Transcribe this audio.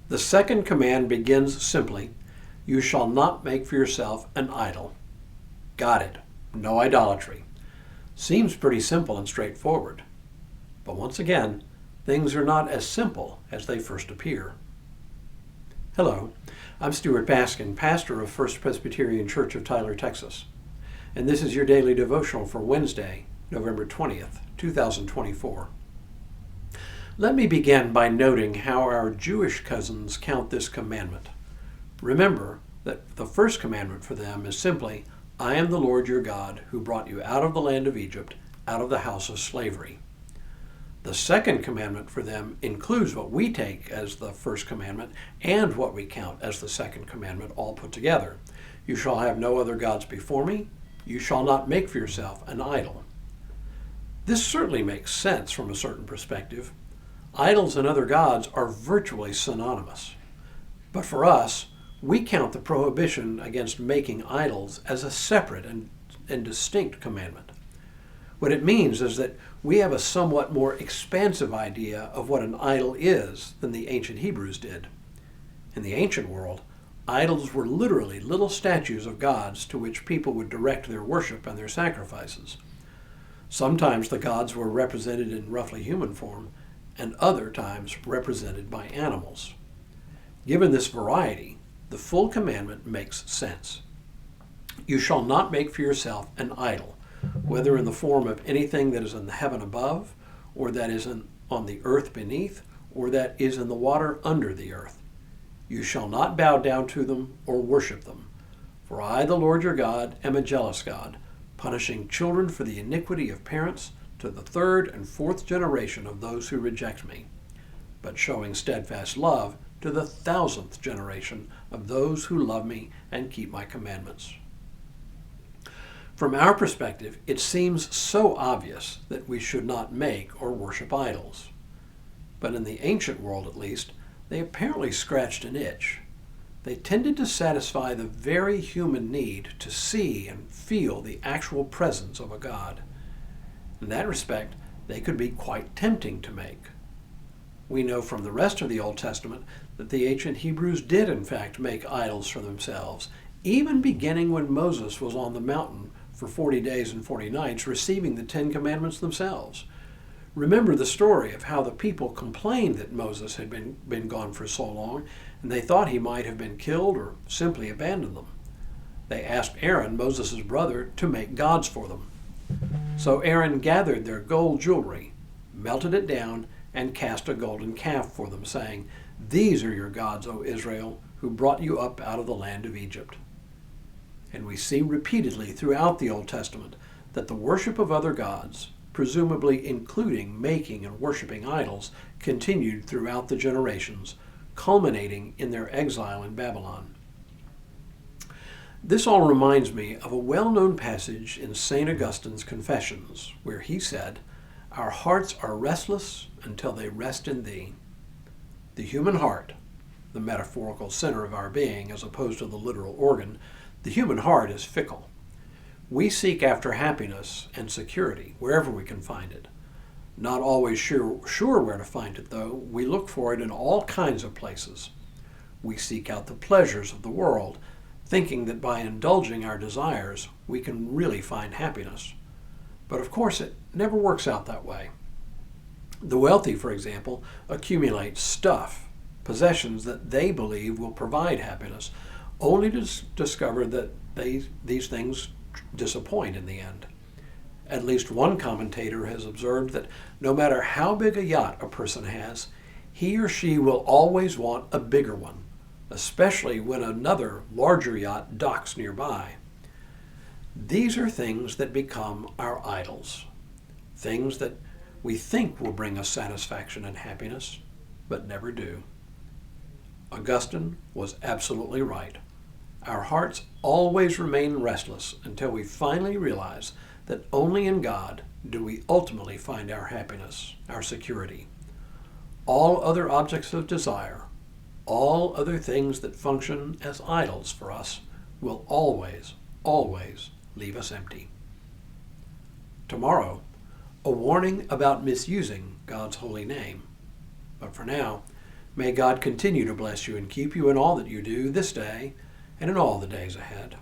The second command begins simply, "You shall not make for yourself an idol." Got it. No idolatry. Seems pretty simple and straightforward. But once again, things are not as simple as they first appear. Hello, I'm Stuart Baskin, pastor of First Presbyterian Church of Tyler, Texas. And this is your daily devotional for Wednesday, November 20th, 2024. Let me begin by noting how our Jewish cousins count this commandment. Remember that the first commandment for them is simply, "I am the Lord your God who brought you out of the land of Egypt, out of the house of slavery." The second commandment for them includes what we take as the first commandment and what we count as the second commandment all put together. "You shall have no other gods before me. You shall not make for yourself an idol." This certainly makes sense from a certain perspective. Idols and other gods are virtually synonymous. But for us, we count the prohibition against making idols as a separate and distinct commandment. What it means is that we have a somewhat more expansive idea of what an idol is than the ancient Hebrews did. In the ancient world, idols were literally little statues of gods to which people would direct their worship and their sacrifices. Sometimes the gods were represented in roughly human form, and other times represented by animals. Given this variety, the full commandment makes sense. "You shall not make for yourself an idol, whether in the form of anything that is in the heaven above, or that is on the earth beneath, or that is in the water under the earth. You shall not bow down to them or worship them. For I, the Lord your God, am a jealous God, punishing children for the iniquity of parents to the third and fourth generation of those who reject me, but showing steadfast love to the 1,000th generation of those who love me and keep my commandments." From our perspective, it seems so obvious that we should not make or worship idols. But in the ancient world, at least, they apparently scratched an itch. They tended to satisfy the very human need to see and feel the actual presence of a god. In that respect, they could be quite tempting to make. We know from the rest of the Old Testament that the ancient Hebrews did in fact make idols for themselves, even beginning when Moses was on the mountain for 40 days and 40 nights receiving the 10 Commandments themselves. Remember the story of how the people complained that Moses had been gone for so long, and they thought he might have been killed or simply abandoned them. They asked Aaron, Moses' brother, to make gods for them. So Aaron gathered their gold jewelry, melted it down, and cast a golden calf for them, saying, "These are your gods, O Israel, who brought you up out of the land of Egypt." And we see repeatedly throughout the Old Testament that the worship of other gods, presumably including making and worshiping idols, continued throughout the generations, culminating in their exile in Babylon. This all reminds me of a well-known passage in St. Augustine's Confessions, where he said, "Our hearts are restless until they rest in thee." The human heart, the metaphorical center of our being as opposed to the literal organ, the human heart is fickle. We seek after happiness and security wherever we can find it. Not always sure where to find it, though, we look for it in all kinds of places. We seek out the pleasures of the world, thinking that by indulging our desires, we can really find happiness. But of course, it never works out that way. The wealthy, for example, accumulate stuff, possessions that they believe will provide happiness, only to discover that these things disappoint in the end. At least one commentator has observed that no matter how big a yacht a person has, he or she will always want a bigger one, especially when another larger yacht docks nearby. These are things that become our idols, things that we think will bring us satisfaction and happiness, but never do. Augustine was absolutely right. Our hearts always remain restless until we finally realize that only in God do we ultimately find our happiness, our security. All other objects of desire, all other things that function as idols for us, will always, always leave us empty. Tomorrow, a warning about misusing God's holy name. But for now, May God continue to bless you and keep you in all that you do this day and in all the days ahead.